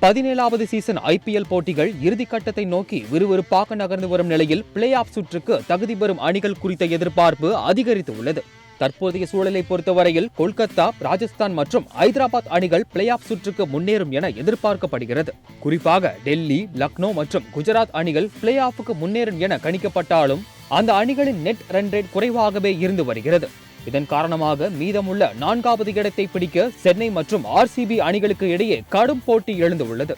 17வது season IPL போட்டிகள் இறுதிக்கட்டத்தை நோக்கி விறுவிறுப்பாக நகர்ந்து வரும் நிலையில் பிளே ஆஃப் சுற்றுக்கு தகுதி பெறும் அணிகள் குறித்த எதிர்பார்ப்பு அதிகரித்து உள்ளது. தற்போதைய சூழலை பொறுத்தவரையில் கொல்கத்தா, ராஜஸ்தான் மற்றும் ஐதராபாத் அணிகள் பிளே ஆஃப் சுற்றுக்கு முன்னேறும் என எதிர்பார்க்கப்படுகிறது. குறிப்பாக டெல்லி, லக்னோ மற்றும் குஜராத் அணிகள் பிளே ஆஃபுக்கு முன்னேறும் என கணிக்கப்பட்டாலும் அந்த அணிகளின் நெட் ரன் ரேட் குறைவாகவே இருந்து வருகிறது. இதன் காரணமாக மீதமுள்ள 4வது இடத்தை பிடிக்க சென்னை மற்றும் ஆர்சிபி அணிகளுக்கு இடையே கடும் போட்டி எழுந்துள்ளது.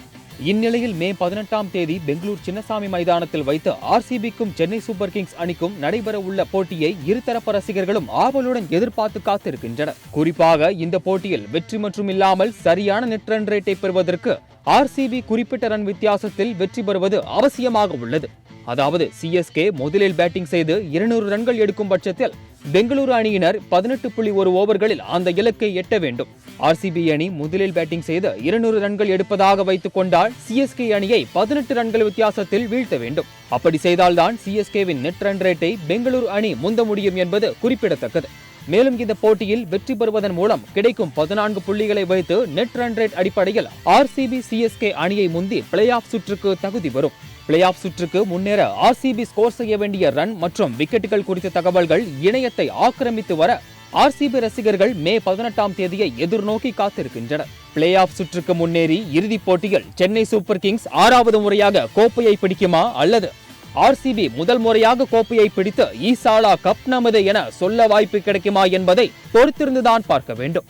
இந்நிலையில் மே 18ஆம் தேதி பெங்களூர் சின்னசாமி மைதானத்தில் வைத்து ஆர்சிபிக்கும் சென்னை சூப்பர் கிங்ஸ் அணிக்கும் நடைபெற உள்ள போட்டியை இருதரப்பு ரசிகர்களும் ஆவலுடன் எதிர்பார்த்து காத்திருக்கின்றனர். குறிப்பாக இந்த போட்டியில் வெற்றி மற்றும் இல்லாமல் சரியான நெட் ரன் ரேட்டை பெறுவதற்கு ஆர்சிபி குறிப்பிட்ட ரன் வித்தியாசத்தில் வெற்றி பெறுவது அவசியமாக உள்ளது. அதாவது சிஎஸ்கே முதலில் பேட்டிங் செய்து 200 ரன்கள் எடுக்கும் பட்சத்தில் பெங்களூரு அணியினர் 18.1 ஓவர்களில் அந்த இலக்கை எட்ட வேண்டும். ஆர்சிபி அணி முதலில் பேட்டிங் செய்து 200 ரன்கள் எடுப்பதாக வைத்துக் கொண்டால் சிஎஸ்கே அணியை 18 ரன்கள் வித்தியாசத்தில் வீழ்த்த வேண்டும். அப்படி செய்தால்தான் சிஎஸ்கேவின் நெட் ரன் ரேட்டை பெங்களூரு அணி முந்த முடியும் என்பது குறிப்பிடத்தக்கது. மேலும் இந்த போட்டியில் வெற்றி பெறுவதன் மூலம் கிடைக்கும் 14 புள்ளிகளை வைத்து நெட் ரன் ரேட் அடிப்படையில் ஆர்சிபி சிஎஸ்கே அணியை முந்தி பிளே ஆஃப் சுற்றுக்கு தகுதி வரும். பிளே ஆஃப் சுற்றுக்கு முன்னேற ஆர்சிபி ஸ்கோர் செய்ய வேண்டிய ரன் மற்றும் விக்கெட்டுகள் குறித்த தகவல்கள் இணையத்தை ஆக்கிரமித்து வர ஆர்சிபி ரசிகர்கள் மே 18ஆம் தேதியை எதிர்நோக்கி காத்திருக்கின்றனர். பிளே ஆஃப் சுற்றுக்கு முன்னேறி இறுதிப் போட்டியில் சென்னை சூப்பர் கிங்ஸ் 6வது முறையாக கோப்பையை பிடிக்குமா அல்லது ஆர்சிபி முதல் முறையாக கோப்பையை பிடித்து ஈசாலா கப் நமது என சொல்ல வாய்ப்பு கிடைக்குமா என்பதை பொறுத்திருந்துதான் பார்க்க வேண்டும்.